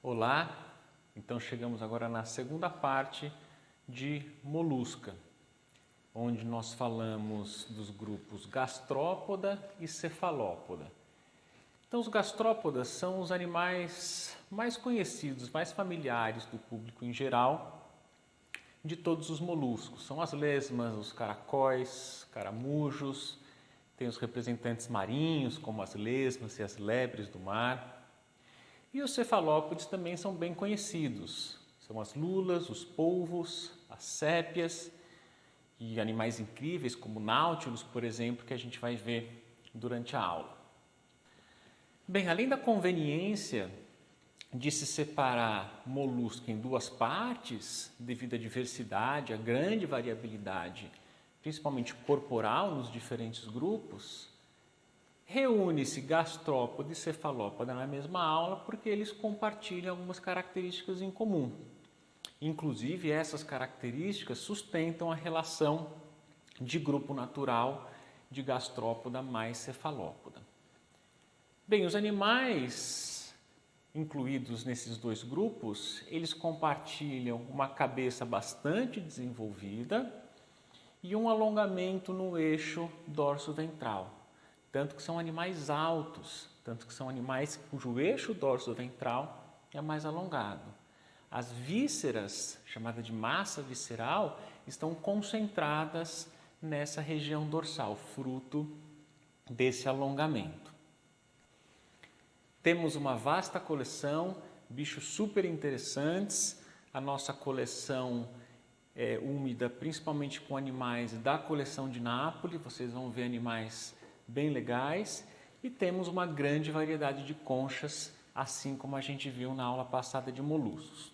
Olá, então chegamos agora na segunda parte de molusca, onde nós falamos dos grupos gastrópoda e cefalópoda. Então os gastrópodas são os animais mais conhecidos, mais familiares do público em geral, de todos os moluscos. São as lesmas, os caracóis, caramujos, tem os representantes marinhos, como as lesmas e as lebres do mar. E os cefalópodes também são bem conhecidos. São as lulas, os polvos, as sépias e animais incríveis como náutilos, por exemplo, que a gente vai ver durante a aula. Bem, além da conveniência de se separar molusco em duas partes, devido à diversidade, à grande variabilidade, principalmente corporal nos diferentes grupos, reúne-se gastrópoda e cefalópoda na mesma aula porque eles compartilham algumas características em comum. Inclusive, essas características sustentam a relação de grupo natural de gastrópoda mais cefalópoda. Bem, os animais incluídos nesses dois grupos, eles compartilham uma cabeça bastante desenvolvida e um alongamento no eixo dorso-ventral. Tanto que são animais altos, tanto que são animais cujo eixo dorso-ventral é mais alongado. As vísceras, chamada de massa visceral, estão concentradas nessa região dorsal, fruto desse alongamento. Temos uma vasta coleção, bichos super interessantes. A nossa coleção é úmida, principalmente com animais da coleção de Nápoles. Vocês vão ver animais bem legais, e temos uma grande variedade de conchas, assim como a gente viu na aula passada de moluscos.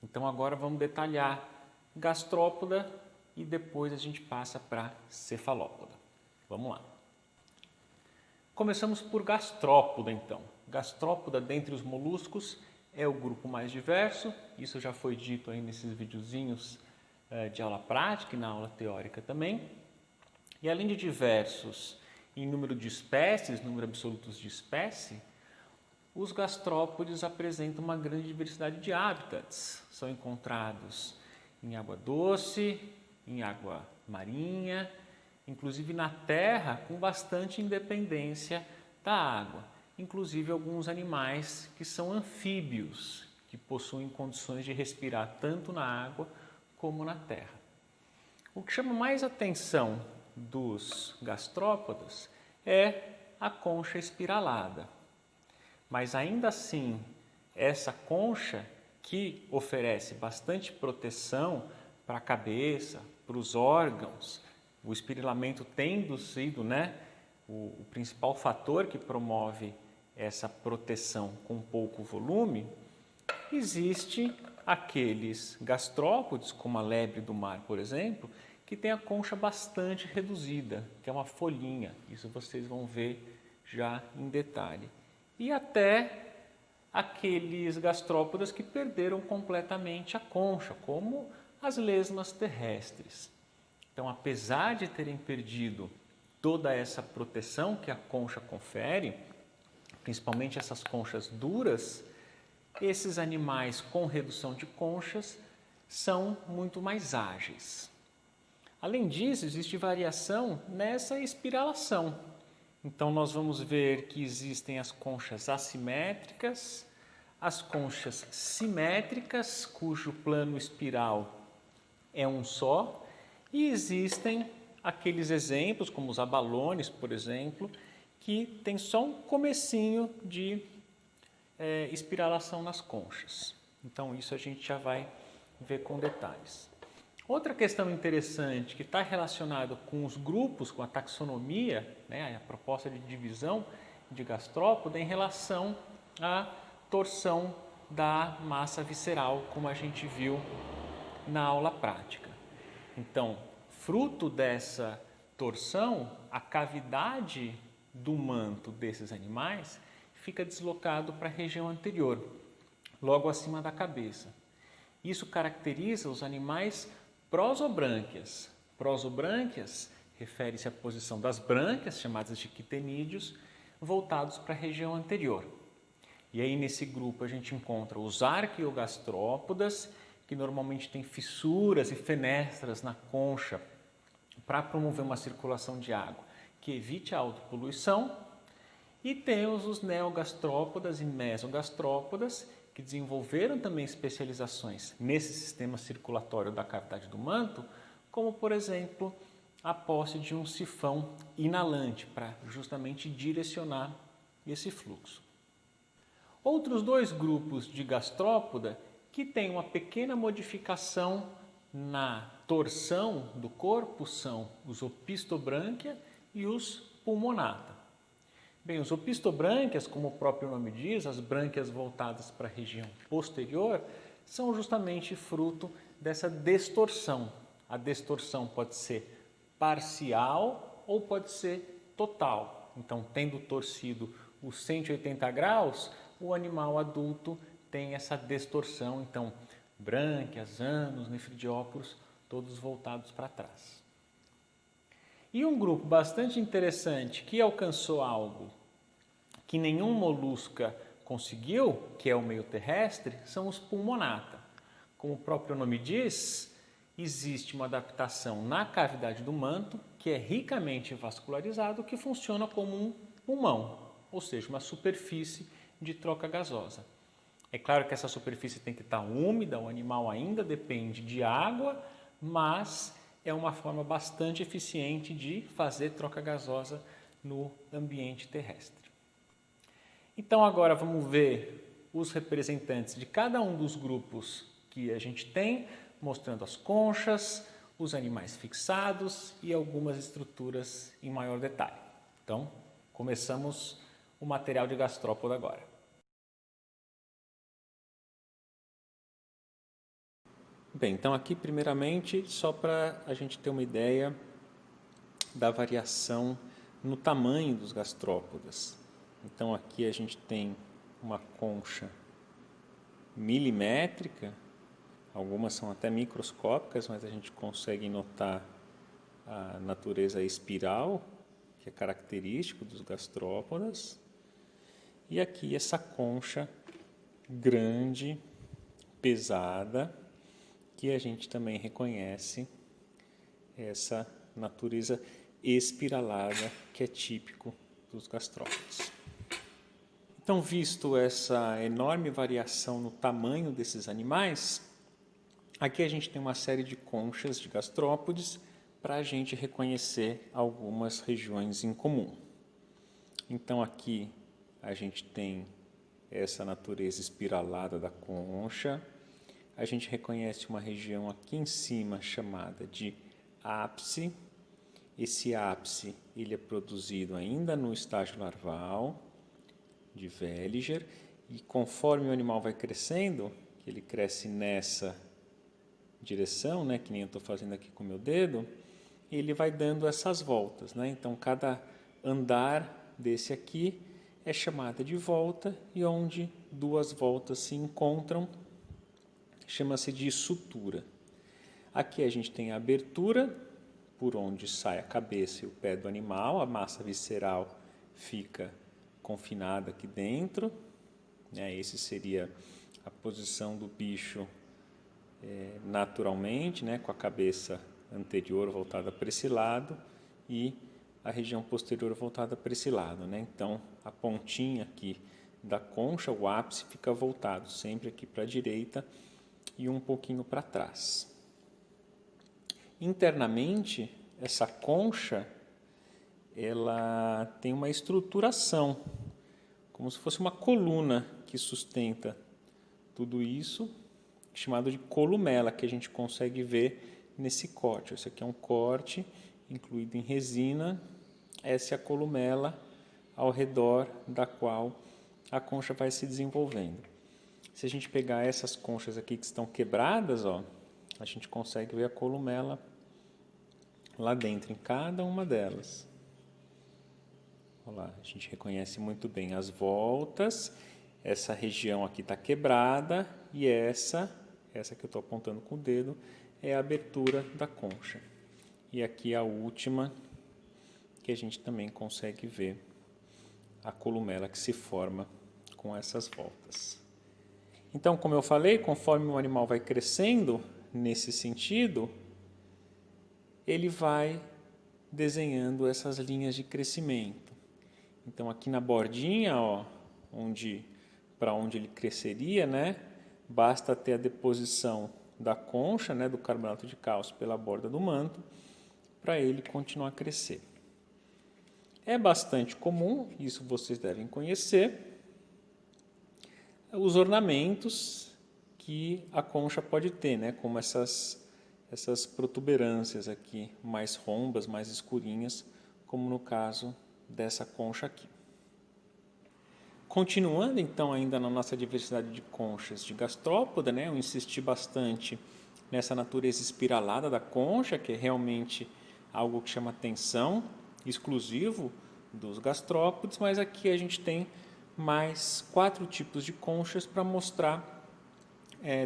Então agora vamos detalhar gastrópoda e depois a gente passa para cefalópoda. Vamos lá. Começamos por gastrópoda então. Gastrópoda dentre os moluscos é o grupo mais diverso, isso já foi dito aí nesses videozinhos de aula prática e na aula teórica também. E além de diversos em número de espécies, número absolutos de espécie, os gastrópodes apresentam uma grande diversidade de hábitats. São encontrados em água doce, em água marinha, inclusive na terra, com bastante independência da água. Inclusive alguns animais que são anfíbios, que possuem condições de respirar tanto na água como na terra. O que chama mais atenção dos gastrópodas é a concha espiralada. Mas ainda assim, essa concha que oferece bastante proteção para a cabeça, para os órgãos, o espiralamento tendo sido o principal fator que promove essa proteção com pouco volume, existe aqueles gastrópodes, como a lebre do mar, por exemplo, que tem a concha bastante reduzida, que é uma folhinha. Isso vocês vão ver já em detalhe. E até aqueles gastrópodas que perderam completamente a concha, como as lesmas terrestres. Então, apesar de terem perdido toda essa proteção que a concha confere, principalmente essas conchas duras, esses animais com redução de conchas são muito mais ágeis. Além disso, existe variação nessa espiralação. Então, nós vamos ver que existem as conchas assimétricas, as conchas simétricas, cujo plano espiral é um só, e existem aqueles exemplos, como os abalones, por exemplo, que tem só um comecinho de espiralação nas conchas. Então, isso a gente já vai ver com detalhes. Outra questão interessante que está relacionada com os grupos, com a taxonomia, a proposta de divisão de gastrópoda, em relação à torção da massa visceral, como a gente viu na aula prática. Então, fruto dessa torção, a cavidade do manto desses animais fica deslocado para a região anterior, logo acima da cabeça. Isso caracteriza os animais prosobrânquias. Prosobrânquias refere-se à posição das brânquias, chamadas de quitenídeos, voltados para a região anterior. E aí nesse grupo a gente encontra os arqueogastrópodas, que normalmente tem fissuras e fenestras na concha para promover uma circulação de água que evite a autopoluição. E temos os neogastrópodas e mesogastrópodas, que desenvolveram também especializações nesse sistema circulatório da cavidade do manto, como por exemplo a posse de um sifão inalante para justamente direcionar esse fluxo. Outros dois grupos de gastrópoda que têm uma pequena modificação na torção do corpo são os opistobrânquia e os pulmonata. Bem, os opistobrânquias, como o próprio nome diz, as brânquias voltadas para a região posterior, são justamente fruto dessa distorção. A distorção pode ser parcial ou pode ser total. Então, tendo torcido os 180 graus, o animal adulto tem essa distorção. Então, brânquias, ânus, nefridióporos, todos voltados para trás. E um grupo bastante interessante que alcançou algo que nenhum molusca conseguiu, que é o meio terrestre, são os pulmonata. Como o próprio nome diz, existe uma adaptação na cavidade do manto, que é ricamente vascularizado, que funciona como um pulmão, ou seja, uma superfície de troca gasosa. É claro que essa superfície tem que estar úmida, o animal ainda depende de água, mas é uma forma bastante eficiente de fazer troca gasosa no ambiente terrestre. Então agora vamos ver os representantes de cada um dos grupos que a gente tem, mostrando as conchas, os animais fixados e algumas estruturas em maior detalhe. Então, começamos o material de gastrópoda agora. Bem, então aqui primeiramente só para a gente ter uma ideia da variação no tamanho dos gastrópodas. Então aqui a gente tem uma concha milimétrica, algumas são até microscópicas, mas a gente consegue notar a natureza espiral, que é característico dos gastrópodas. E aqui essa concha grande, pesada, que a gente também reconhece essa natureza espiralada que é típico dos gastrópodes. Então, visto essa enorme variação no tamanho desses animais, aqui a gente tem uma série de conchas de gastrópodes para a gente reconhecer algumas regiões em comum. Então, aqui a gente tem essa natureza espiralada da concha. A gente reconhece uma região aqui em cima chamada de ápice. Esse ápice ele é produzido ainda no estágio larval de Welliger, e conforme o animal vai crescendo, que ele cresce nessa direção, né, que nem eu estou fazendo aqui com o meu dedo, ele vai dando essas voltas, né? Então, cada andar desse aqui é chamada de volta, e onde duas voltas se encontram, chama-se de sutura. Aqui a gente tem a abertura, por onde sai a cabeça e o pé do animal, a massa visceral fica confinada aqui dentro, né? Esse seria a posição do bicho naturalmente, né? Com a cabeça anterior voltada para esse lado e a região posterior voltada para esse lado, né? Então, a pontinha aqui da concha, o ápice, fica voltado sempre aqui para a direita e um pouquinho para trás. Internamente, essa concha ela tem uma estruturação, como se fosse uma coluna que sustenta tudo isso, chamado de columela, que a gente consegue ver nesse corte. Esse aqui é um corte incluído em resina, essa é a columela ao redor da qual a concha vai se desenvolvendo. Se a gente pegar essas conchas aqui que estão quebradas, ó, a gente consegue ver a columela lá dentro, em cada uma delas. Olha lá, a gente reconhece muito bem as voltas, essa região aqui está quebrada e essa que eu estou apontando com o dedo, é a abertura da concha. E aqui a última, que a gente também consegue ver a columela que se forma com essas voltas. Então, como eu falei, conforme o animal vai crescendo nesse sentido, ele vai desenhando essas linhas de crescimento. Então, aqui na bordinha, ó, para onde ele cresceria, né, basta ter a deposição da concha, né, do carbonato de cálcio pela borda do manto, para ele continuar a crescer. É bastante comum, isso vocês devem conhecer, os ornamentos que a concha pode ter, né, como essas protuberâncias aqui, mais rombas, mais escurinhas, como no caso dessa concha aqui. Continuando então ainda na nossa diversidade de conchas de gastrópoda, né, eu insisti bastante nessa natureza espiralada da concha, que é realmente algo que chama atenção, exclusivo dos gastrópodes, mas aqui a gente tem mais 4 tipos de conchas para mostrar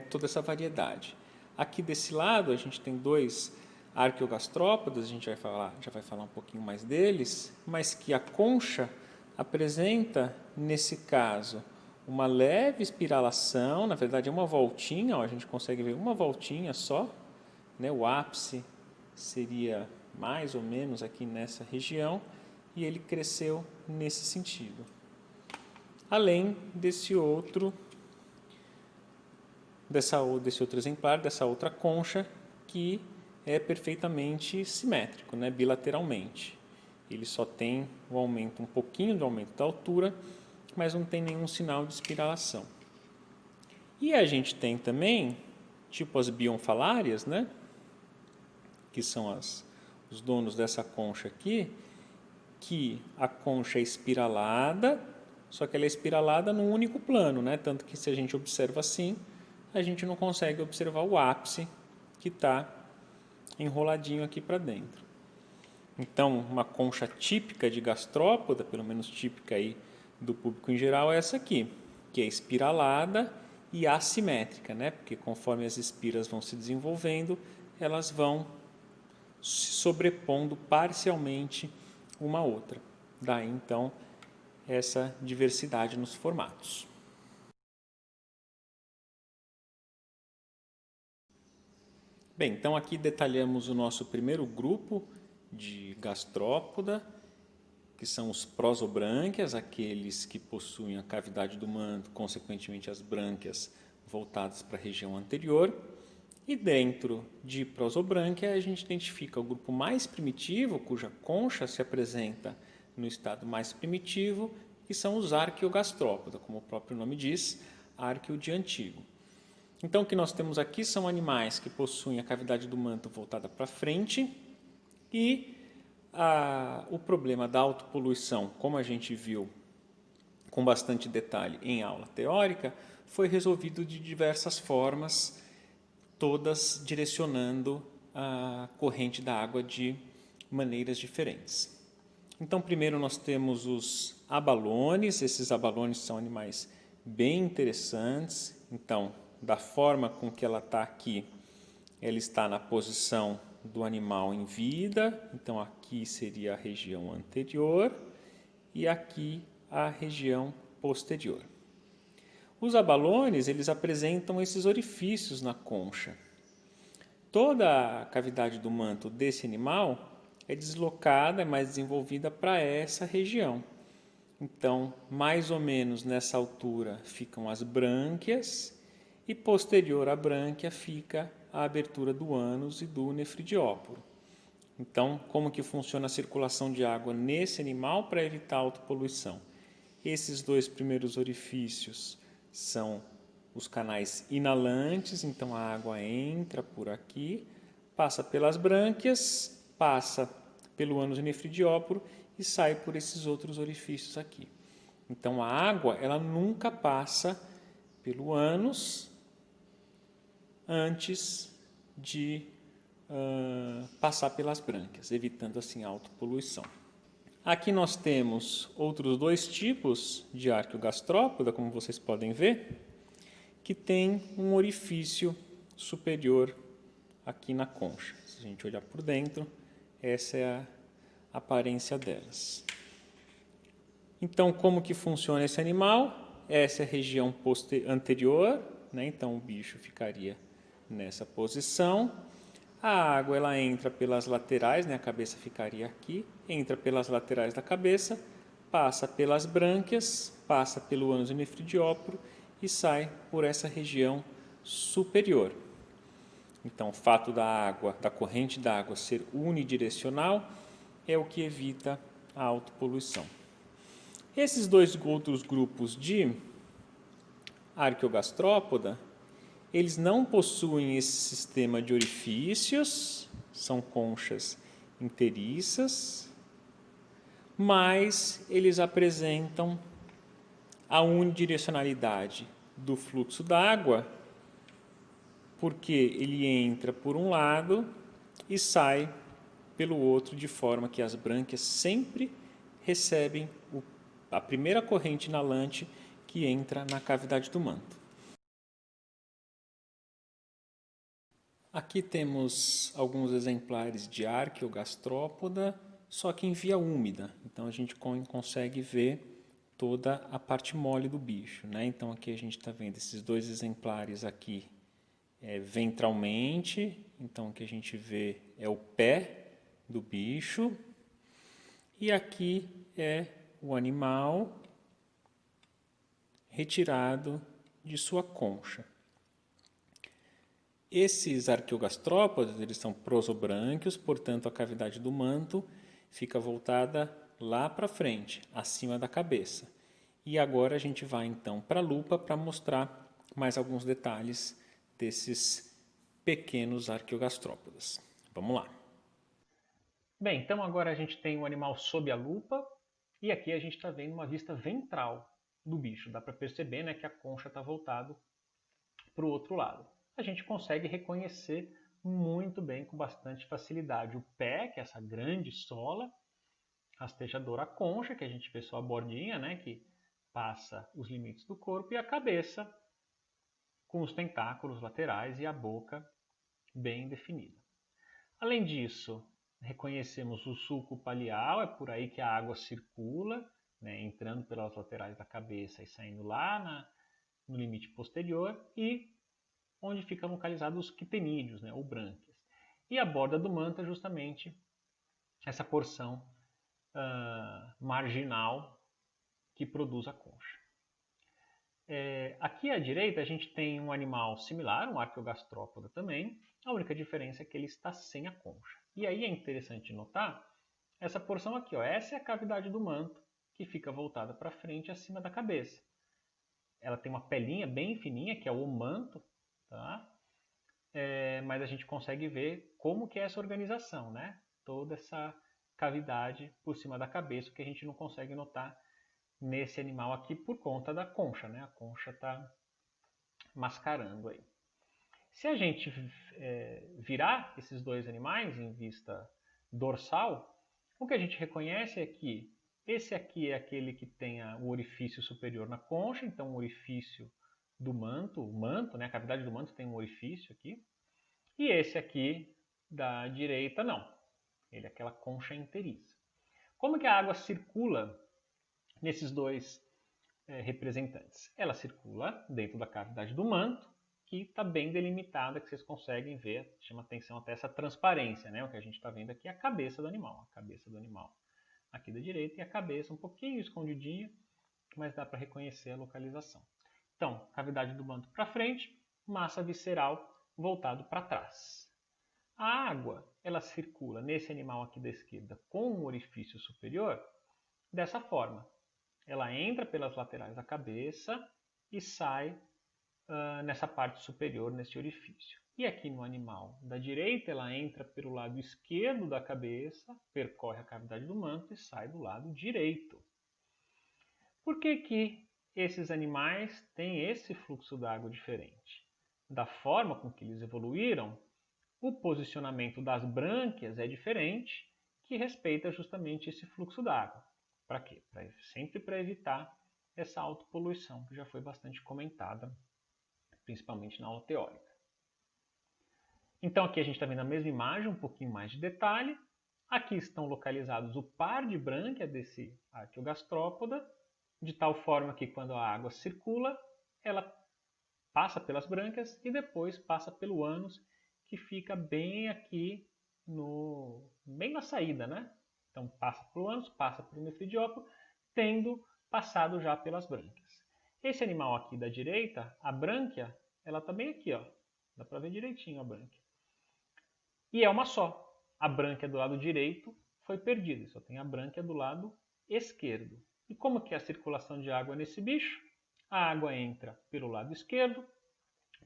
toda essa variedade. Aqui desse lado a gente tem 2 arqueogastrópodas, a gente já vai falar um pouquinho mais deles, mas que a concha apresenta, nesse caso, uma leve espiralação, na verdade é uma voltinha, ó, a gente consegue ver uma voltinha só, né? O ápice seria mais ou menos aqui nessa região, e ele cresceu nesse sentido. Além desse outro exemplar, dessa outra concha, que é perfeitamente simétrico, né, bilateralmente. Ele só tem um pouquinho do aumento da altura, mas não tem nenhum sinal de espiralação. E a gente tem também, tipo as bionfalárias, né, que são os donos dessa concha aqui, que a concha é espiralada, só que ela é espiralada num único plano, né, tanto que se a gente observa assim, a gente não consegue observar o ápice que está enroladinho aqui para dentro. Então, uma concha típica de gastrópoda, pelo menos típica aí do público em geral, é essa aqui, que é espiralada e assimétrica, né? Porque conforme as espiras vão se desenvolvendo, elas vão se sobrepondo parcialmente uma à outra. Daí, então, essa diversidade nos formatos. Bem, então aqui detalhamos o nosso primeiro grupo de gastrópoda, que são os prosobrânquias, aqueles que possuem a cavidade do manto, consequentemente as brânquias voltadas para a região anterior. E dentro de prosobrânquia a gente identifica o grupo mais primitivo, cuja concha se apresenta no estado mais primitivo, que são os arqueogastrópoda, como o próprio nome diz, arqueo de antigo. Então, o que nós temos aqui são animais que possuem a cavidade do manto voltada para frente e o problema da autopoluição, como a gente viu com bastante detalhe em aula teórica, foi resolvido de diversas formas, todas direcionando a corrente da água de maneiras diferentes. Então, primeiro nós temos os abalones. Esses abalones são animais bem interessantes. Então, da forma com que ela está aqui, ela está na posição do animal em vida. Então, aqui seria a região anterior e aqui a região posterior. Os abalones, eles apresentam esses orifícios na concha. Toda a cavidade do manto desse animal é deslocada, é mais desenvolvida para essa região. Então, mais ou menos nessa altura ficam as brânquias e posterior à brânquia fica a abertura do ânus e do nefridióporo. Então, como que funciona a circulação de água nesse animal para evitar a autopoluição? Esses 2 primeiros orifícios são os canais inalantes, então a água entra por aqui, passa pelas brânquias, passa pelo ânus e nefridióporo e sai por esses outros orifícios aqui. Então a água, ela nunca passa pelo ânus antes de passar pelas brânquias, evitando assim a autopoluição. Aqui nós temos outros 2 tipos de arqueogastrópoda, como vocês podem ver, que tem um orifício superior aqui na concha. Se a gente olhar por dentro, essa é a aparência delas. Então, como que funciona esse animal? essa é a região anterior, né? Então o bicho ficaria nessa posição. A água ela entra pelas laterais, né? A cabeça ficaria aqui, entra pelas laterais da cabeça, passa pelas brânquias, passa pelo ânus nefridióporo e sai por essa região superior. Então, o fato da água, da corrente da água ser unidirecional é o que evita a autopoluição. Esses dois outros grupos de arqueogastrópoda, eles não possuem esse sistema de orifícios, são conchas inteiriças, mas eles apresentam a unidirecionalidade do fluxo d'água, porque ele entra por um lado e sai pelo outro, de forma que as brânquias sempre recebem a primeira corrente inalante que entra na cavidade do manto. Aqui temos alguns exemplares de arqueogastrópoda, só que em via úmida. Então a gente consegue ver toda a parte mole do bicho, né? Então aqui a gente está vendo esses dois exemplares aqui ventralmente. Então o que a gente vê é o pé do bicho. E aqui é o animal retirado de sua concha. Esses arqueogastrópodes, eles são prosobrânquios, portanto a cavidade do manto fica voltada lá para frente, acima da cabeça. E agora a gente vai então para a lupa para mostrar mais alguns detalhes desses pequenos arqueogastrópodes. Vamos lá. Bem, então agora a gente tem o animal sob a lupa e aqui a gente está vendo uma vista ventral do bicho. Dá para perceber, né, que a concha está voltada para o outro lado. A gente consegue reconhecer muito bem, com bastante facilidade, o pé, que é essa grande sola rastejadora, a concha, que a gente vê só a bordinha, né, que passa os limites do corpo, e a cabeça, com os tentáculos laterais e a boca bem definida. Além disso, reconhecemos o sulco palial, é por aí que a água circula, né, entrando pelas laterais da cabeça e saindo lá no limite posterior, e onde ficam localizados os quitenídeos, né, ou brânquias. E a borda do manto é justamente essa porção marginal que produz a concha. Aqui à direita a gente tem um animal similar, um arqueogastrópoda também. A única diferença é que ele está sem a concha. E aí é interessante notar essa porção aqui, ó. Essa é a cavidade do manto, que fica voltada para frente acima da cabeça. Ela tem uma pelinha bem fininha, que é o manto, tá? Mas a gente consegue ver como que é essa organização, né? Toda essa cavidade por cima da cabeça, que a gente não consegue notar nesse animal aqui por conta da concha, né? A concha está mascarando aí. Se a gente virar esses dois animais em vista dorsal, o que a gente reconhece é que esse aqui é aquele que tem o orifício superior na concha, então o orifício do manto, o manto, né? A cavidade do manto tem um orifício aqui. E esse aqui da direita não, ele é aquela concha inteiriça. Como que a água circula nesses dois representantes? Ela circula dentro da cavidade do manto, que está bem delimitada, que vocês conseguem ver, chama atenção até essa transparência, né? O que a gente está vendo aqui é a cabeça do animal, aqui da direita, e a cabeça um pouquinho escondidinha, mas dá para reconhecer a localização. Então, cavidade do manto para frente, massa visceral voltado para trás. A água, ela circula nesse animal aqui da esquerda com um orifício superior dessa forma. Ela entra pelas laterais da cabeça e sai nessa parte superior, nesse orifício. E aqui no animal da direita, ela entra pelo lado esquerdo da cabeça, percorre a cavidade do manto e sai do lado direito. Por que que esses animais têm esse fluxo d'água diferente? Da forma com que eles evoluíram, o posicionamento das brânquias é diferente, que respeita justamente esse fluxo d'água. Para quê? Sempre para evitar essa autopoluição, que já foi bastante comentada, principalmente na aula teórica. Então aqui a gente está vendo a mesma imagem, um pouquinho mais de detalhe. Aqui estão localizados o par de brânquia desse arqueogastrópoda, de tal forma que quando a água circula, ela passa pelas brânquias e depois passa pelo ânus, que fica bem aqui, bem na saída, né? Então passa pelo ânus, passa pelo nefridiópolo, tendo passado já pelas brânquias. Esse animal aqui da direita, a brânquia, ela está bem aqui, ó. Dá para ver direitinho a brânquia. E é uma só. A brânquia do lado direito foi perdida, só tem a brânquia do lado esquerdo. E como que é a circulação de água nesse bicho? A água entra pelo lado esquerdo,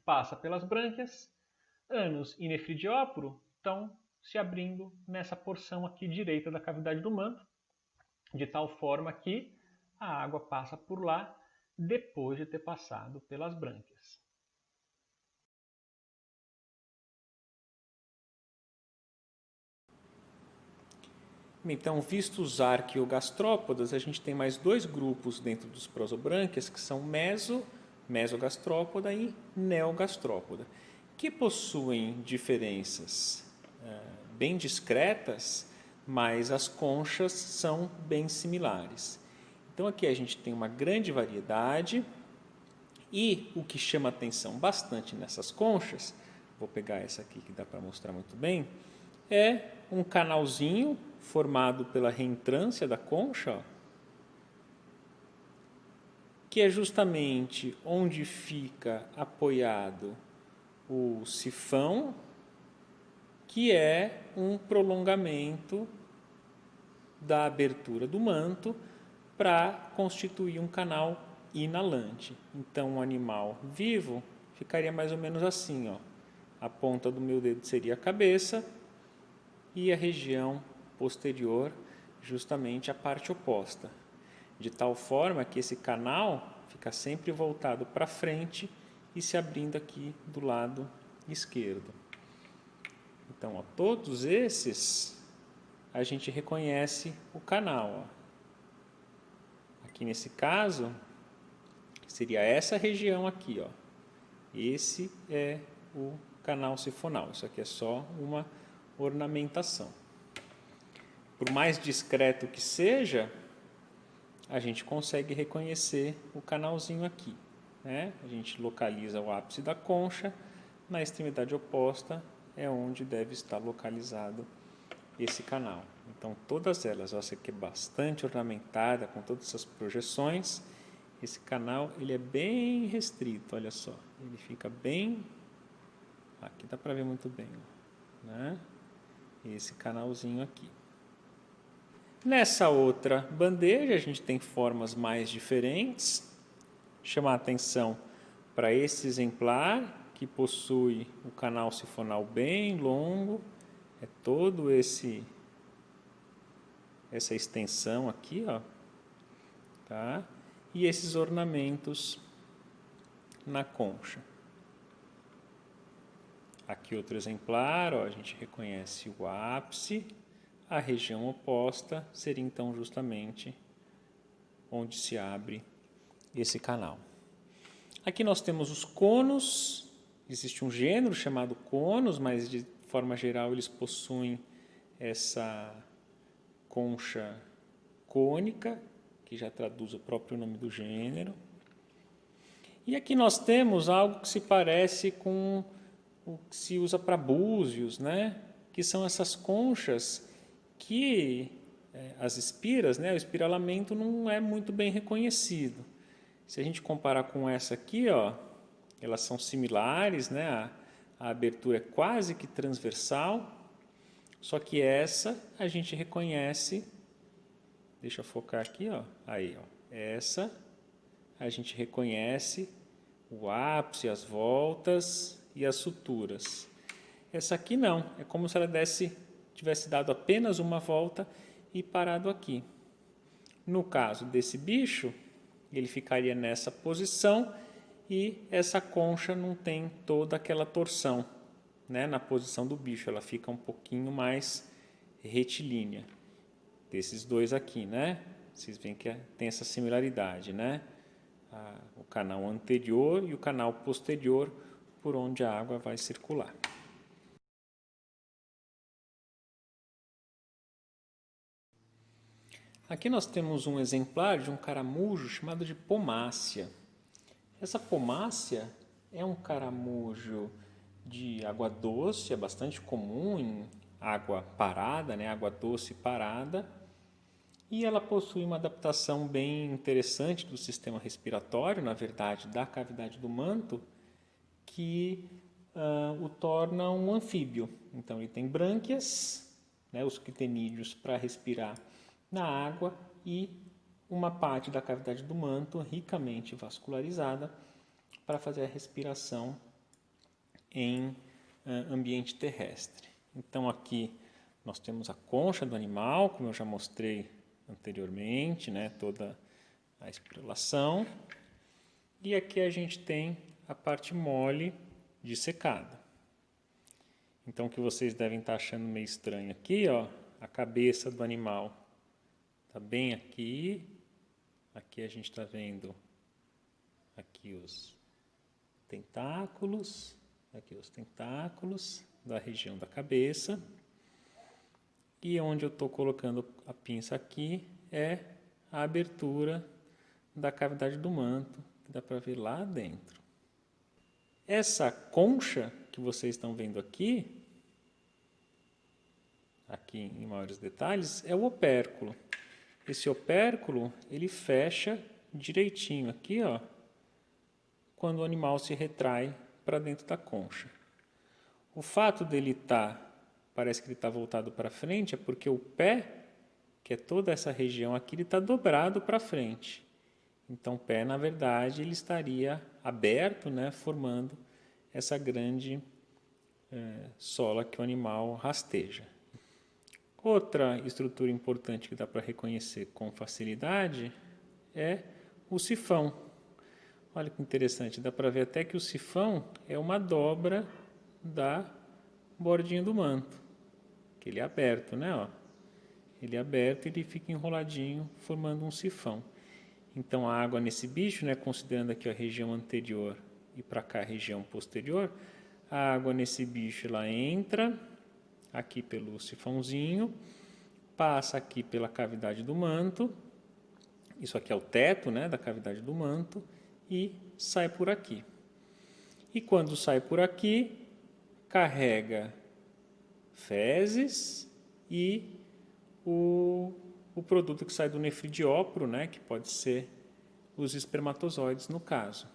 passa pelas brânquias, ânus e nefridiópolo estão se abrindo nessa porção aqui direita da cavidade do manto, de tal forma que a água passa por lá depois de ter passado pelas brânquias. Então, vistos os arqueogastrópodas, a gente tem mais dois grupos dentro dos prosobrânquias, que são mesogastrópoda e neogastrópoda, que possuem diferenças bem discretas, mas as conchas são bem similares. Então, aqui a gente tem uma grande variedade e o que chama atenção bastante nessas conchas, vou pegar essa aqui que dá para mostrar muito bem, é um canalzinho formado pela reentrância da concha, ó, que é justamente onde fica apoiado o sifão, que é um prolongamento da abertura do manto para constituir um canal inalante. Então, um animal vivo ficaria mais ou menos assim, ó. A ponta do meu dedo seria a cabeça e a região posterior justamente a parte oposta, de tal forma que esse canal fica sempre voltado para frente e se abrindo aqui do lado esquerdo. Então, ó, todos esses a gente reconhece o canal. Ó. Aqui nesse caso, seria essa região aqui. Ó. Esse é o canal sifonal. Isso aqui é só uma ornamentação. Por mais discreto que seja, a gente consegue reconhecer o canalzinho aqui. Né? A gente localiza o ápice da concha, na extremidade oposta é onde deve estar localizado esse canal. Então, todas elas, essa aqui é bastante ornamentada, com todas essas projeções. Esse canal ele é bem restrito, olha só. Ele fica bem... Aqui dá para ver muito bem. Né? Esse canalzinho aqui. Nessa outra bandeja, a gente tem formas mais diferentes. Chamar a atenção para esse exemplar, que possui o canal sifonal bem longo. É todo essa extensão aqui, ó. Tá? E esses ornamentos na concha. Aqui outro exemplar, ó, a gente reconhece o ápice. A região oposta seria então justamente onde se abre esse canal. Aqui nós temos os conos. Existe um gênero chamado conos, mas de forma geral eles possuem essa concha cônica, que já traduz o próprio nome do gênero. E aqui nós temos algo que se parece com o que se usa para búzios, né? Que são essas conchas que as espiras, né? O espiralamento não é muito bem reconhecido. Se a gente comparar com essa aqui, ó, elas são similares, né? A abertura é quase que transversal, só que essa a gente reconhece, deixa eu focar aqui, ó, aí, ó, essa a gente reconhece o ápice, as voltas e as suturas. Essa aqui não, é como se ela tivesse dado apenas uma volta e parado aqui. No caso desse bicho, ele ficaria nessa posição e essa concha não tem toda aquela torção, né, na posição do bicho, ela fica um pouquinho mais retilínea. Desses dois aqui, né? Vocês veem que tem essa similaridade, né? O canal anterior e o canal posterior por onde a água vai circular. Aqui nós temos um exemplar de um caramujo chamado de pomácea. Essa pomácea é um caramujo de água doce, é bastante comum em água parada, né? Água doce parada. E ela possui uma adaptação bem interessante do sistema respiratório, na verdade, da cavidade do manto, que o torna um anfíbio. Então, ele tem brânquias, né, os quitenídeos para respirar na água e uma parte da cavidade do manto ricamente vascularizada para fazer a respiração em ambiente terrestre. Então, aqui nós temos a concha do animal, como eu já mostrei anteriormente, né, toda a espiralação. E aqui a gente tem a parte mole dissecada. Então, o que vocês devem estar achando meio estranho aqui, ó, a cabeça do animal está bem aqui. Aqui a gente está vendo aqui os tentáculos, da região da cabeça. E onde eu estou colocando a pinça aqui é a abertura da cavidade do manto, que dá para ver lá dentro. Essa concha que vocês estão vendo aqui em maiores detalhes, é o opérculo. Esse opérculo, ele fecha direitinho aqui, ó, quando o animal se retrai para dentro da concha. O fato dele parece que ele está voltado para frente, é porque o pé, que é toda essa região aqui, ele está dobrado para frente. Então, o pé, na verdade, ele estaria aberto, né, formando essa grande sola que o animal rasteja. Outra estrutura importante que dá para reconhecer com facilidade é o sifão. Olha que interessante, dá para ver até que o sifão é uma dobra da bordinha do manto, que ele é aberto, né? Ó. Ele é aberto e ele fica enroladinho, formando um sifão. Então, a água nesse bicho, né, considerando aqui a região anterior e para cá a região posterior, a água nesse bicho ela entra aqui pelo sifãozinho, passa aqui pela cavidade do manto, isso aqui é o teto, né, da cavidade do manto, e sai por aqui. E quando sai por aqui, carrega fezes e o produto que sai do nefridióporo, né, que pode ser os espermatozoides no caso.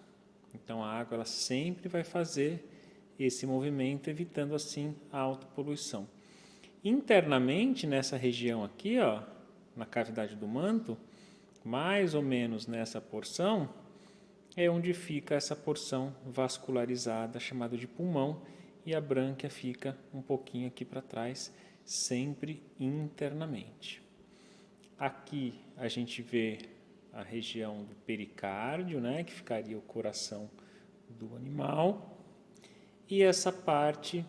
Então a água ela sempre vai fazer esse movimento, evitando assim a autopoluição. Internamente, nessa região aqui, ó, na cavidade do manto, mais ou menos nessa porção, é onde fica essa porção vascularizada, chamada de pulmão, e a brânquia fica um pouquinho aqui para trás, sempre internamente. Aqui a gente vê a região do pericárdio, né, que ficaria o coração do animal, e essa parte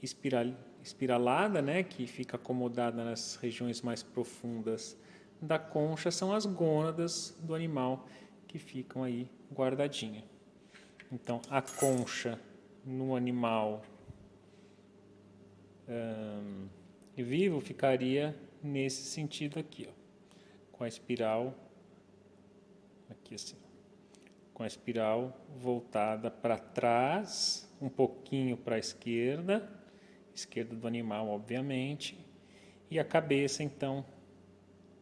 espiralada, né, que fica acomodada nas regiões mais profundas da concha, são as gônadas do animal que ficam aí guardadinha. Então, a concha no animal vivo ficaria nesse sentido aqui, ó, com a espiral aqui assim, com a espiral voltada para trás, um pouquinho para a esquerda do animal, obviamente, e a cabeça então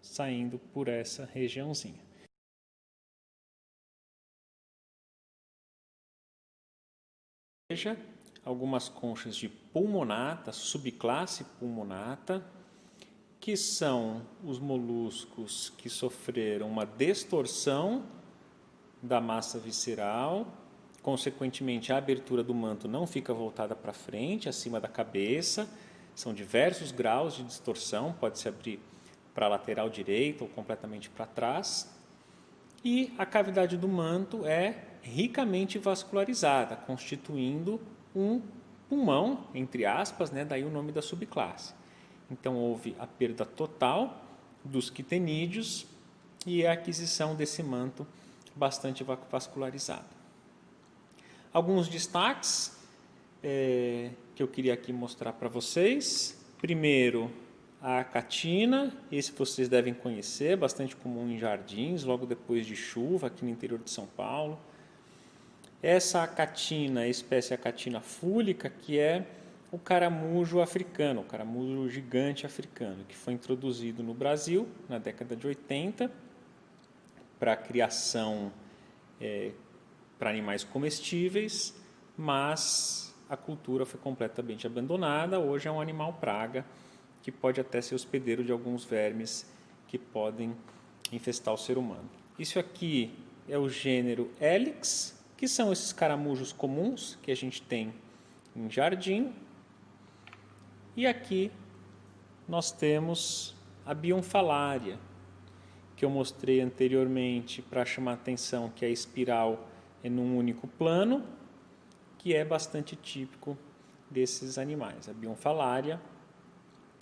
saindo por essa regiãozinha. Veja algumas conchas de pulmonata, subclasse pulmonata, que são os moluscos que sofreram uma distorção da massa visceral, consequentemente a abertura do manto não fica voltada para frente, acima da cabeça, são diversos graus de distorção, pode se abrir para a lateral direita ou completamente para trás, e a cavidade do manto é ricamente vascularizada, constituindo um pulmão, entre aspas, né? Daí o nome da subclasse. Então, houve a perda total dos quitenídeos e a aquisição desse manto bastante vascularizado. Alguns destaques que eu queria aqui mostrar para vocês. Primeiro, a acatina, esse vocês devem conhecer, bastante comum em jardins, logo depois de chuva, aqui no interior de São Paulo. Essa acatina, a espécie acatina fúlica, que é o caramujo africano, o caramujo gigante africano, que foi introduzido no Brasil na década de 80 para criação para animais comestíveis, mas a cultura foi completamente abandonada. Hoje é um animal praga que pode até ser hospedeiro de alguns vermes que podem infestar o ser humano. Isso aqui é o gênero Helix, que são esses caramujos comuns que a gente tem em jardim. E aqui nós temos a Bionfalaria, que eu mostrei anteriormente para chamar a atenção que a espiral é num único plano, que é bastante típico desses animais. A Bionfalaria,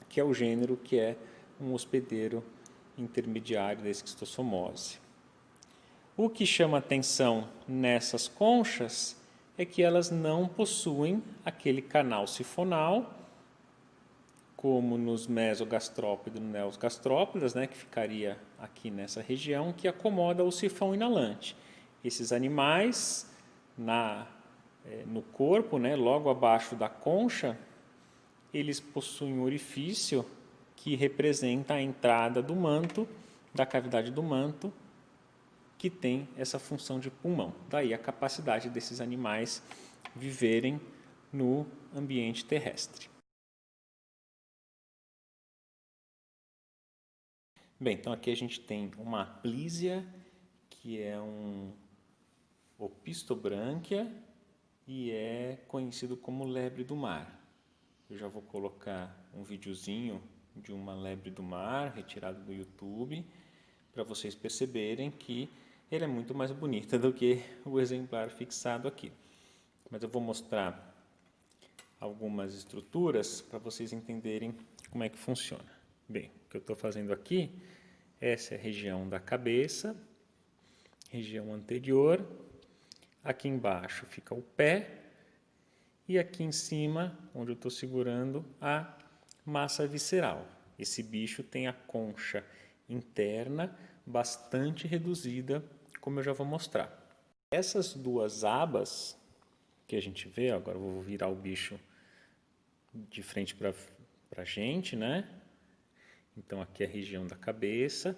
que é o gênero que é um hospedeiro intermediário da esquistossomose. O que chama atenção nessas conchas é que elas não possuem aquele canal sifonal, como nos mesogastrópodes e neosgastrópodes, que ficaria aqui nessa região, que acomoda o sifão inalante. Esses animais, no corpo, logo abaixo da concha, eles possuem um orifício que representa a entrada do manto, da cavidade do manto, que tem essa função de pulmão. Daí a capacidade desses animais viverem no ambiente terrestre. Bem, então aqui a gente tem uma Aplysia, que é um Opistobranquia e é conhecido como lebre do mar. Eu já vou colocar um videozinho de uma lebre do mar retirado do YouTube para vocês perceberem que ele é muito mais bonita do que o exemplar fixado aqui. Mas eu vou mostrar algumas estruturas para vocês entenderem como é que funciona. Bem, o que eu estou fazendo aqui, essa é a região da cabeça, região anterior. Aqui embaixo fica o pé. E aqui em cima, onde eu estou segurando, a massa visceral. Esse bicho tem a concha interna bastante reduzida, como eu já vou mostrar. Essas duas abas que a gente vê, agora eu vou virar o bicho de frente para a gente, Então aqui é a região da cabeça.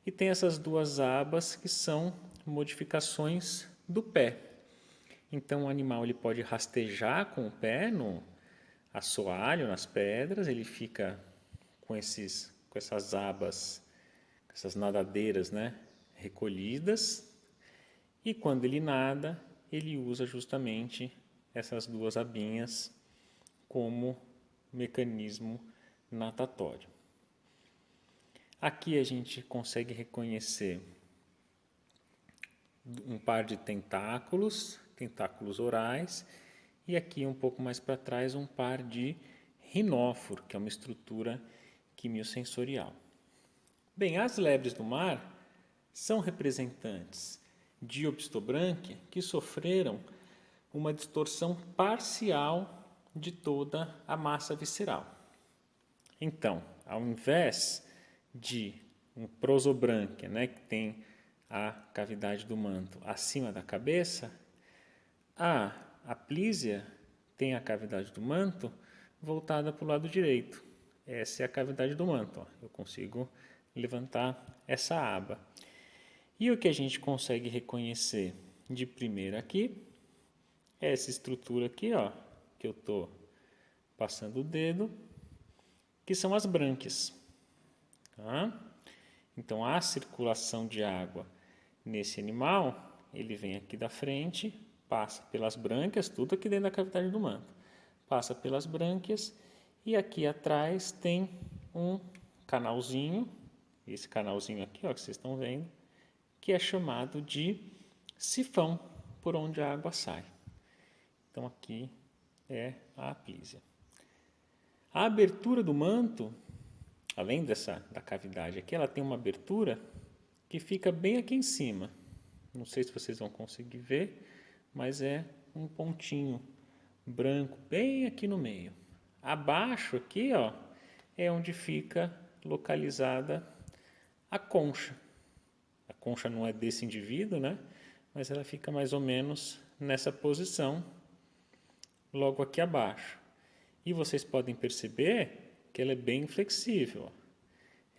E tem essas duas abas que são modificações do pé. Então o animal ele pode rastejar com o pé no assoalho, nas pedras, ele fica com essas abas, essas nadadeiras, recolhidas, e quando ele nada, ele usa justamente essas duas abinhas como mecanismo natatório. Aqui a gente consegue reconhecer um par de tentáculos orais, e aqui um pouco mais para trás um par de rinóforo, que é uma estrutura quimiosensorial. Bem, as lebres do mar são representantes de Opistobranquia que sofreram uma distorção parcial de toda a massa visceral. Então, ao invés de um Prosobranquia, que tem a cavidade do manto acima da cabeça, a Aplysia tem a cavidade do manto voltada para o lado direito. Essa é a cavidade do manto. Eu consigo levantar essa aba. E o que a gente consegue reconhecer de primeira aqui é essa estrutura aqui, que eu estou passando o dedo, que são as brânquias. Tá? Então, a circulação de água nesse animal, ele vem aqui da frente, passa pelas brânquias, tudo aqui dentro da cavidade do manto, passa pelas brânquias e aqui atrás tem um canalzinho, esse canalzinho aqui, que vocês estão vendo, que é chamado de sifão, por onde a água sai. Então, aqui é a Aplysia. A abertura do manto, além da cavidade aqui, ela tem uma abertura que fica bem aqui em cima. Não sei se vocês vão conseguir ver, mas é um pontinho branco bem aqui no meio. Abaixo aqui, é onde fica localizada a concha. A concha não é desse indivíduo, né? Mas ela fica mais ou menos nessa posição, logo aqui abaixo. E vocês podem perceber que ela é bem flexível.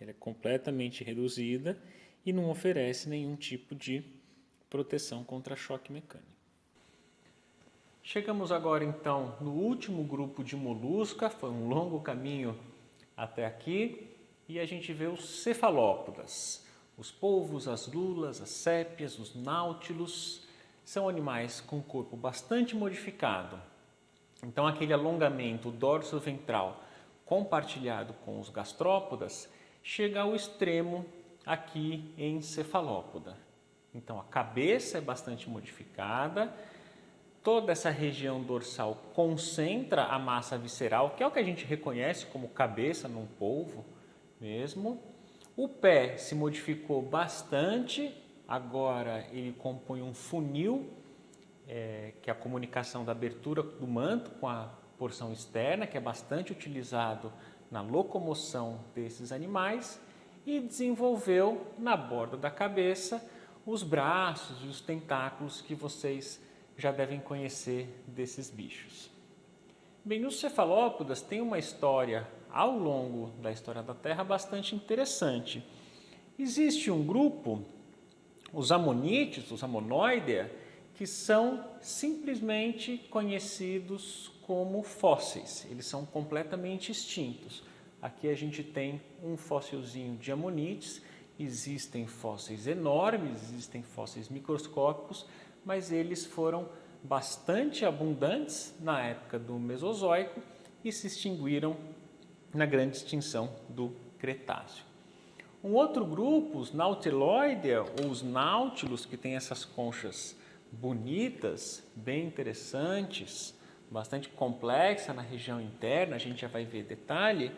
Ela é completamente reduzida e não oferece nenhum tipo de proteção contra choque mecânico. Chegamos agora então no último grupo de molusca, foi um longo caminho até aqui, e a gente vê os cefalópodas. Os polvos, as lulas, as sépias, os náutilos, são animais com corpo bastante modificado. Então aquele alongamento dorso-ventral compartilhado com os gastrópodas chega ao extremo aqui em cefalópoda. Então a cabeça é bastante modificada, toda essa região dorsal concentra a massa visceral, que é o que a gente reconhece como cabeça num polvo mesmo. O pé se modificou bastante, agora ele compõe um funil, que é a comunicação da abertura do manto com a porção externa, que é bastante utilizado na locomoção desses animais, e desenvolveu na borda da cabeça os braços e os tentáculos que vocês já devem conhecer desses bichos. Bem, os cefalópodas têm uma história ao longo da história da Terra bastante interessante. Existe um grupo, os amonídeos, os amonoidea, que são simplesmente conhecidos como fósseis. Eles são completamente extintos. Aqui a gente tem um fóssilzinho de amonídeos. Existem fósseis enormes, existem fósseis microscópicos, mas eles foram bastante abundantes na época do Mesozoico e se extinguiram na grande extinção do Cretáceo. Um outro grupo, os Nautiloidea ou os náutilos, que tem essas conchas bonitas, bem interessantes, bastante complexa na região interna, a gente já vai ver detalhe,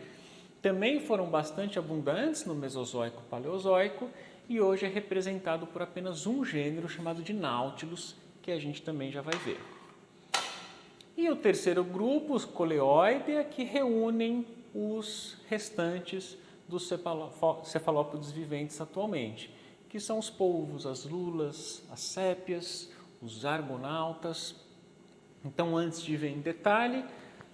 também foram bastante abundantes no Mesozoico Paleozoico e hoje é representado por apenas um gênero chamado de Nautilus, que a gente também já vai ver. E o terceiro grupo, os Coleoidea, que reúnem os restantes dos cefalópodes viventes atualmente, que são os polvos, as lulas, as sépias, os argonautas. Então, antes de ver em detalhe,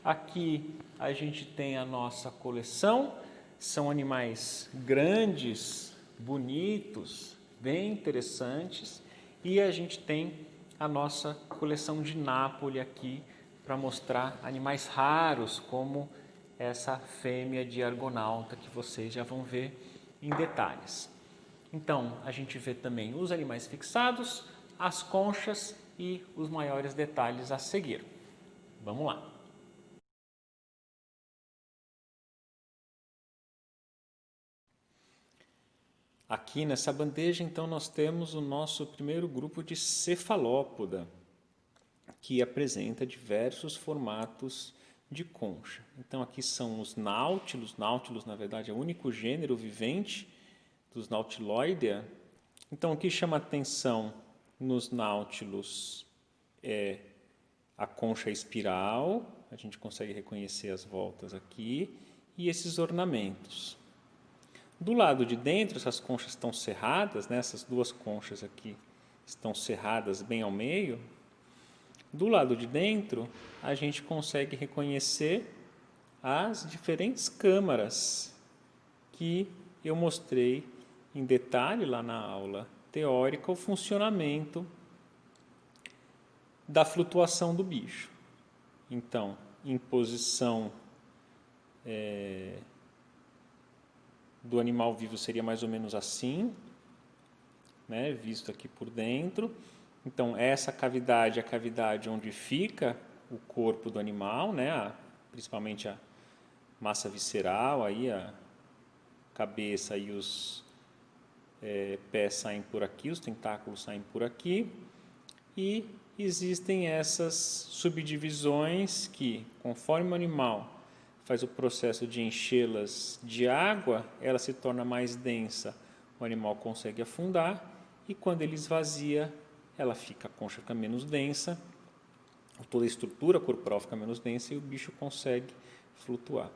aqui a gente tem a nossa coleção, são animais grandes, bonitos, bem interessantes, e a gente tem a nossa coleção de Nápoles aqui para mostrar animais raros, como essa fêmea de argonauta que vocês já vão ver em detalhes. Então, a gente vê também os animais fixados, as conchas e os maiores detalhes a seguir. Vamos lá! Aqui nessa bandeja, então, nós temos o nosso primeiro grupo de cefalópoda, que apresenta diversos formatos de concha. Então, aqui são os náutilos. Náutilos, na verdade, é o único gênero vivente dos Nautiloidea. Então, o que chama atenção nos náutilos é a concha espiral, a gente consegue reconhecer as voltas aqui, e esses ornamentos. Do lado de dentro, essas conchas estão cerradas, né? Essas duas conchas aqui estão cerradas bem ao meio. Do lado de dentro, a gente consegue reconhecer as diferentes câmaras que eu mostrei em detalhe lá na aula teórica, o funcionamento da flutuação do bicho. Então, em posição do animal vivo seria mais ou menos assim, né, visto aqui por dentro. Então, essa cavidade é a cavidade onde fica o corpo do animal, né, principalmente a massa visceral, aí a cabeça e os pés saem por aqui, os tentáculos saem por aqui, e existem essas subdivisões que, conforme o animal faz o processo de enchê-las de água, ela se torna mais densa, o animal consegue afundar, e quando ele esvazia, a concha fica menos densa, toda a estrutura corporal fica menos densa e o bicho consegue flutuar.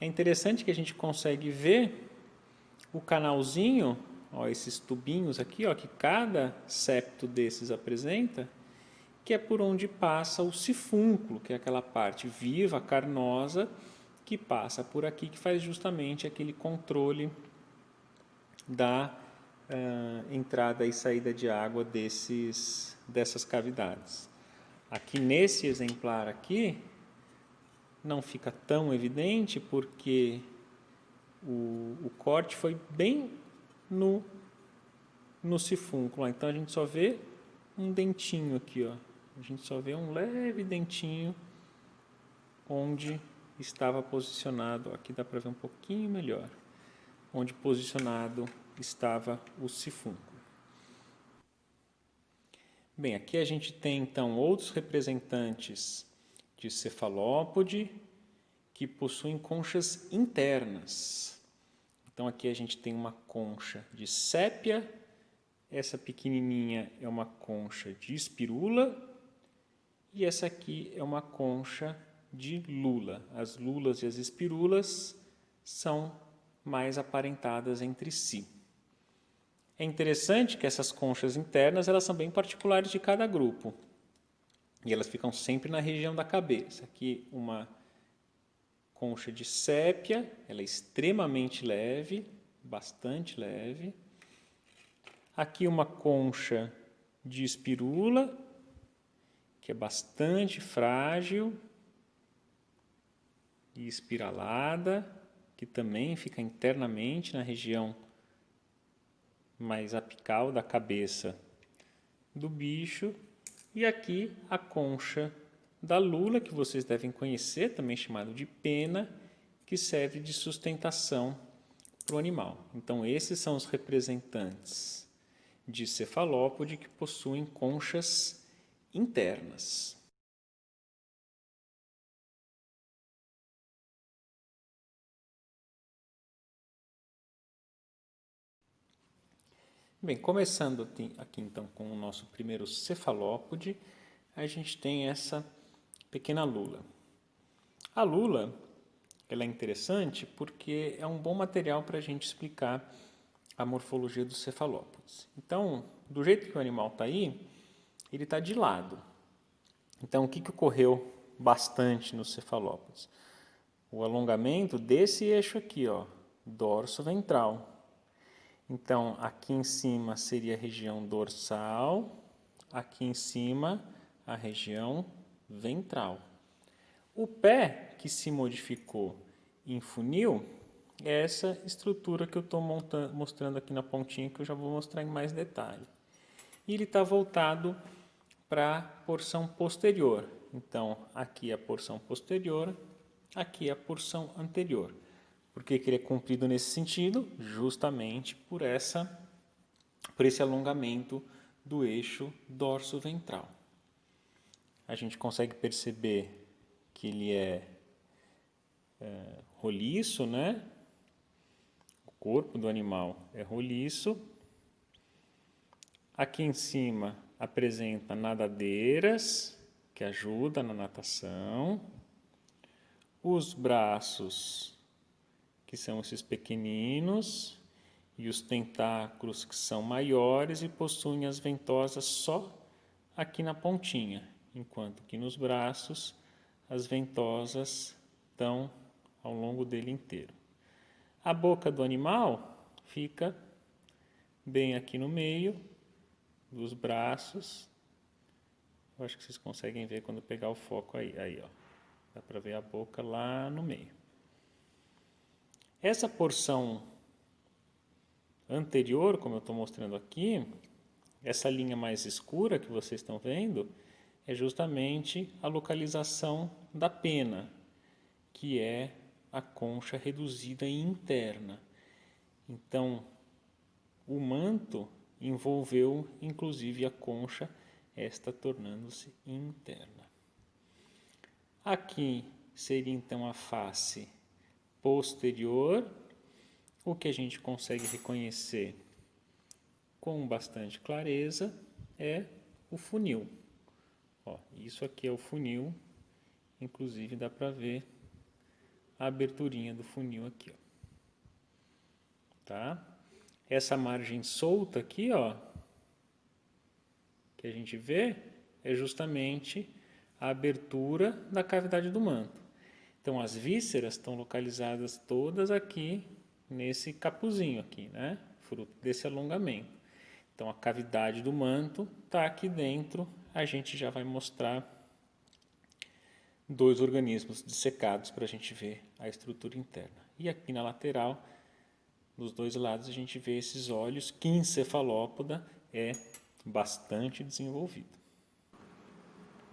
é interessante que a gente consegue ver o canalzinho, ó, esses tubinhos aqui, ó, que cada septo desses apresenta, que é por onde passa o sifúnculo, que é aquela parte viva, carnosa, que passa por aqui, que faz justamente aquele controle da entrada e saída de água dessas cavidades. Aqui nesse exemplar aqui, não fica tão evidente porque o corte foi bem no sifúnculo. Então a gente só vê um dentinho aqui, ó. A gente só vê um leve dentinho onde estava posicionado. Aqui dá para ver um pouquinho melhor. Onde posicionado estava o sifúnculo. Bem, aqui a gente tem então outros representantes de cefalópode que possuem conchas internas. Então aqui a gente tem uma concha de sépia, essa pequenininha é uma concha de espirula e essa aqui é uma concha de lula. As lulas e as espirulas são mais aparentadas entre si. É interessante que essas conchas internas elas são bem particulares de cada grupo e elas ficam sempre na região da cabeça. Aqui uma concha de sépia, ela é extremamente leve, bastante leve. Aqui uma concha de espirula, que é bastante frágil e espiralada, que também fica internamente na região mais apical da cabeça do bicho. E aqui a concha da lula, que vocês devem conhecer, também chamado de pena, que serve de sustentação para o animal. Então, esses são os representantes de cefalópode que possuem conchas internas. Bem, começando aqui então com o nosso primeiro cefalópode, a gente tem essa pequena lula. A lula, ela é interessante porque é um bom material para a gente explicar a morfologia dos cefalópodes. Então, do jeito que o animal está aí, ele está de lado. Então, o que ocorreu bastante nos cefalópodes? O alongamento desse eixo aqui, ó, dorso ventral. Então, aqui em cima seria a região dorsal, aqui em cima a região ventral. O pé que se modificou em funil é essa estrutura que eu estou mostrando aqui na pontinha, que eu já vou mostrar em mais detalhe. E ele está voltado para a porção posterior. Então, aqui é a porção posterior, aqui é a porção anterior. Por que ele é comprido nesse sentido? Justamente por esse alongamento do eixo dorso-ventral. A gente consegue perceber que ele é roliço, né? O corpo do animal é roliço. Aqui em cima apresenta nadadeiras, que ajudam na natação. Os braços, que são esses pequeninos, e os tentáculos, que são maiores e possuem as ventosas só aqui na pontinha, enquanto que nos braços as ventosas estão ao longo dele inteiro. A boca do animal fica bem aqui no meio dos braços. Eu acho que vocês conseguem ver quando pegar o foco aí, ó. Dá para ver a boca lá no meio. Essa porção anterior, como eu estou mostrando aqui, essa linha mais escura que vocês estão vendo, é justamente a localização da pena, que é a concha reduzida e interna. Então, o manto envolveu inclusive a concha, esta tornando-se interna. Aqui seria então a face posterior, o que a gente consegue reconhecer com bastante clareza é o funil. Ó, isso aqui é o funil, inclusive dá para ver a aberturinha do funil aqui, ó. Tá? Essa margem solta aqui, ó, que a gente vê, é justamente a abertura da cavidade do manto. Então, as vísceras estão localizadas todas aqui nesse capuzinho aqui, né? Fruto desse alongamento. Então, a cavidade do manto está aqui dentro. A gente já vai mostrar dois organismos dissecados para a gente ver a estrutura interna. E aqui na lateral, dos dois lados, a gente vê esses olhos, que em cefalópoda é bastante desenvolvido.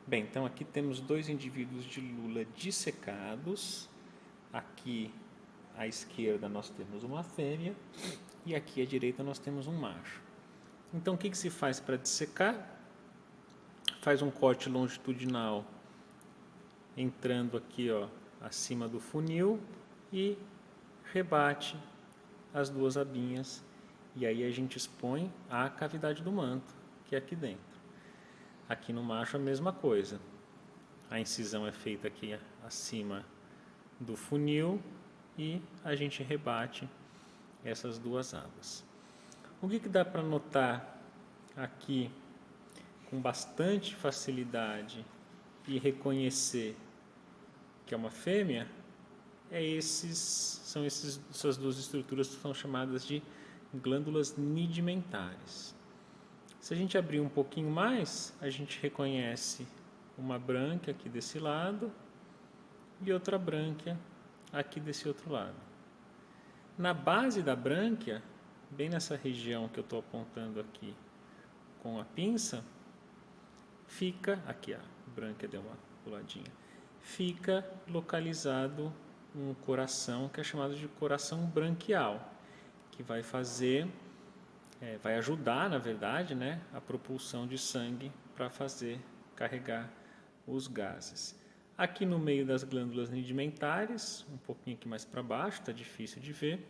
Bem, então aqui temos dois indivíduos de lula dissecados. Aqui à esquerda nós temos uma fêmea e aqui à direita nós temos um macho. Então o que se faz para dissecar? Faz um corte longitudinal entrando aqui, ó, acima do funil e rebate as duas abinhas e aí a gente expõe a cavidade do manto, que é aqui dentro. Aqui no macho a mesma coisa. A incisão é feita aqui acima do funil e a gente rebate essas duas abas. O que dá para notar aqui com bastante facilidade e reconhecer que é uma fêmea são essas duas estruturas que são chamadas de glândulas nidimentares. Se a gente abrir um pouquinho mais, a gente reconhece uma brânquia aqui desse lado e outra brânquia aqui desse outro lado. Na base da brânquia, bem nessa região que eu estou apontando aqui com a pinça, fica, aqui a brânquia deu uma puladinha, fica localizado um coração que é chamado de coração branquial, que vai vai ajudar, na verdade, né, a propulsão de sangue para carregar os gases. Aqui no meio das glândulas nidimentares, um pouquinho aqui mais para baixo, está difícil de ver,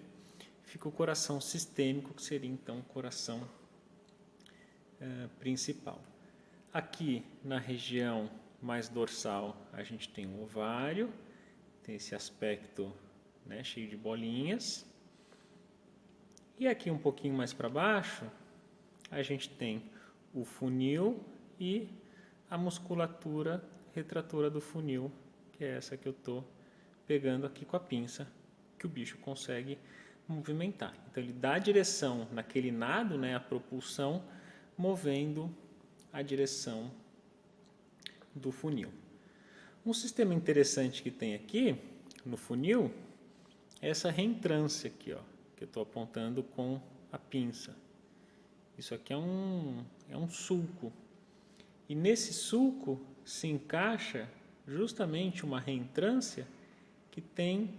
fica o coração sistêmico, que seria então o coração principal. Aqui na região mais dorsal a gente tem um ovário, tem esse aspecto, né, cheio de bolinhas. E aqui um pouquinho mais para baixo a gente tem o funil e a musculatura retratora do funil, que é essa que eu estou pegando aqui com a pinça, que o bicho consegue movimentar. Então ele dá a direção naquele nado, né, a propulsão, movendo a direção do funil. Um sistema interessante que tem aqui no funil é essa reentrância aqui, ó, que eu estou apontando com a pinça. Isso aqui é um sulco. E nesse sulco se encaixa justamente uma reentrância que tem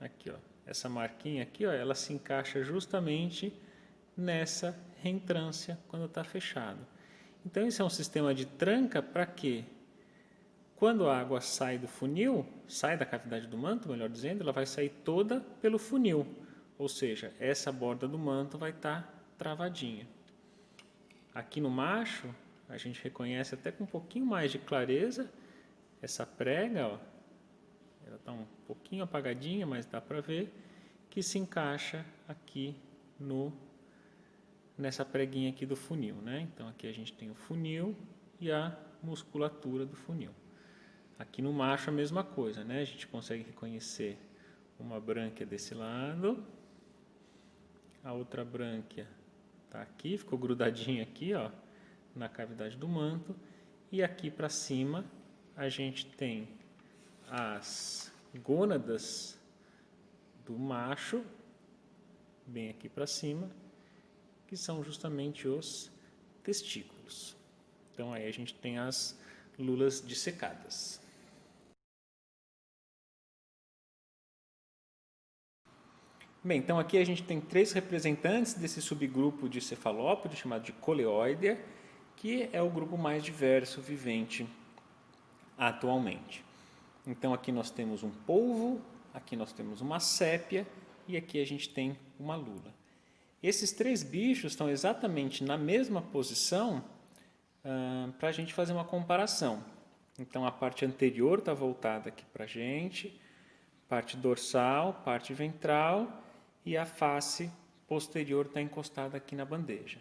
aqui, ó, essa marquinha aqui, ó, ela se encaixa justamente nessa reentrância quando está fechado. Então isso é um sistema de tranca para quê? Quando a água sai do funil, sai da cavidade do manto, melhor dizendo, ela vai sair toda pelo funil. Ou seja, essa borda do manto vai estar travadinha. Aqui no macho, a gente reconhece até com um pouquinho mais de clareza essa prega, ó, ela está um pouquinho apagadinha, mas dá para ver que se encaixa aqui nessa preguinha aqui do funil, né? Então aqui a gente tem o funil e a musculatura do funil. Aqui no macho a mesma coisa, né? A gente consegue reconhecer uma brânquia desse lado, a outra brânquia está aqui, ficou grudadinha aqui, ó, na cavidade do manto, e aqui para cima a gente tem as gônadas do macho, bem aqui para cima, que são justamente os testículos. Então aí a gente tem as lulas dissecadas. Bem, então aqui a gente tem três representantes desse subgrupo de cefalópode chamado de Coleoidea, que é o grupo mais diverso vivente atualmente. Então aqui nós temos um polvo, aqui nós temos uma sépia e aqui a gente tem uma lula. Esses três bichos estão exatamente na mesma posição para a gente fazer uma comparação. Então a parte anterior está voltada aqui para a gente, parte dorsal, parte ventral e a face posterior está encostada aqui na bandeja.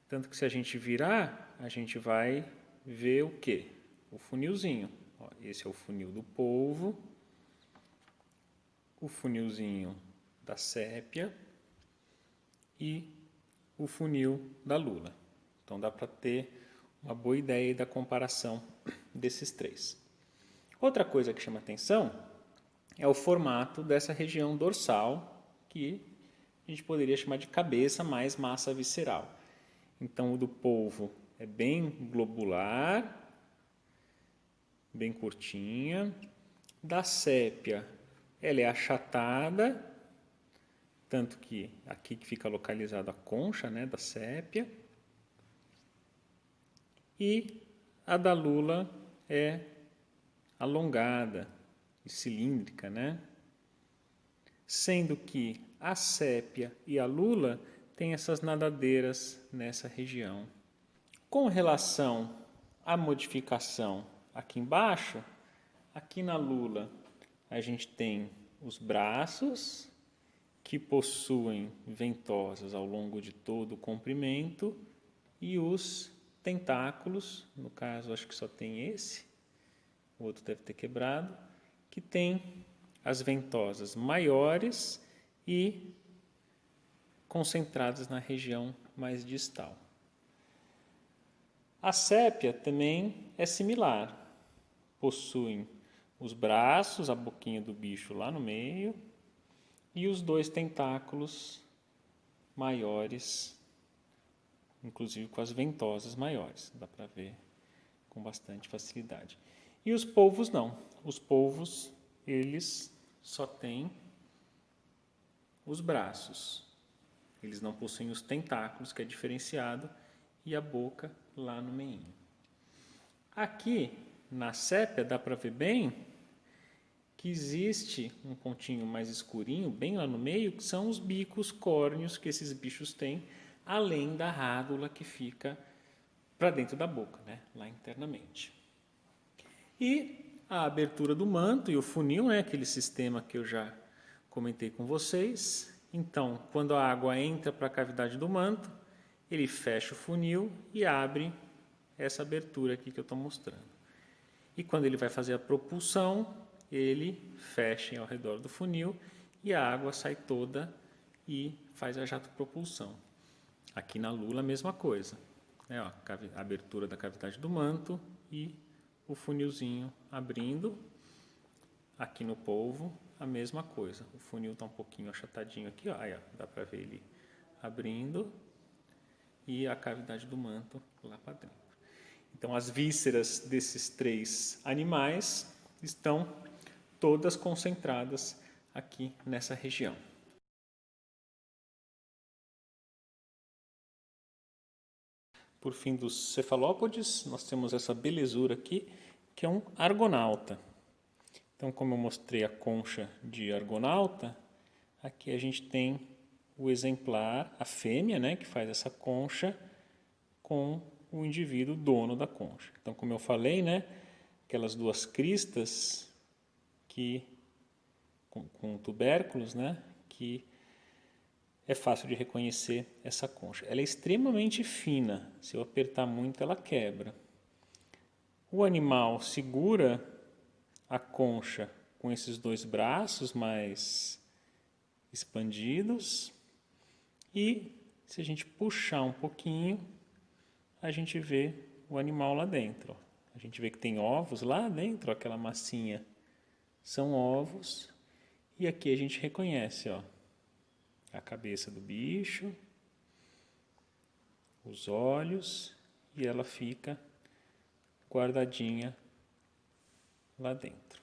Tanto que se a gente virar, a gente vai ver o quê? O funilzinho. Ó, esse é o funil do polvo, o funilzinho da sépia e o funil da lula. Então dá para ter uma boa ideia da comparação desses três. Outra coisa que chama atenção é o formato dessa região dorsal, que a gente poderia chamar de cabeça mais massa visceral. Então o do polvo é bem globular, bem curtinha. Da sépia, ela é achatada, tanto que aqui que fica localizada a concha, né, da sépia. E a da lula é alongada e cilíndrica, né? Sendo que a sépia e a lula têm essas nadadeiras nessa região. Com relação à modificação aqui embaixo, aqui na lula a gente tem os braços que possuem ventosas ao longo de todo o comprimento e os tentáculos, no caso acho que só tem esse, o outro deve ter quebrado, que tem as ventosas maiores e concentradas na região mais distal. A sépia também é similar, possuem os braços, a boquinha do bicho lá no meio e os dois tentáculos maiores, inclusive com as ventosas maiores, dá para ver com bastante facilidade. E os polvos não. Os polvos, eles só têm os braços. Eles não possuem os tentáculos, que é diferenciado, e a boca lá no meinho. Aqui, na sépia, dá para ver bem que existe um pontinho mais escurinho, bem lá no meio, que são os bicos córneos que esses bichos têm, além da rádula que fica para dentro da boca, né, lá internamente. E a abertura do manto e o funil, né, aquele sistema que eu já comentei com vocês. Então, quando a água entra para a cavidade do manto, ele fecha o funil e abre essa abertura aqui que eu estou mostrando. E quando ele vai fazer a propulsão, ele fecha ao redor do funil e a água sai toda e faz a jato propulsão. Aqui na lula a mesma coisa, né? Ó, a abertura da cavidade do manto e o funilzinho abrindo. Aqui no polvo a mesma coisa, o funil está um pouquinho achatadinho aqui, ó. Aí, ó, dá para ver ele abrindo e a cavidade do manto lá para dentro. Então as vísceras desses três animais estão todas concentradas aqui nessa região. Por fim dos cefalópodes, nós temos essa belezura aqui, que é um argonauta. Então, como eu mostrei a concha de argonauta, aqui a gente tem o exemplar, a fêmea, né, que faz essa concha com o indivíduo dono da concha. Então, como eu falei, né, aquelas duas cristas que com tubérculos, né, que é fácil de reconhecer essa concha. Ela é extremamente fina, se eu apertar muito ela quebra. O animal segura a concha com esses dois braços mais expandidos e se a gente puxar um pouquinho, a gente vê o animal lá dentro. A gente vê que tem ovos lá dentro, aquela massinha são ovos e aqui a gente reconhece, ó, a cabeça do bicho, os olhos e ela fica guardadinha lá dentro.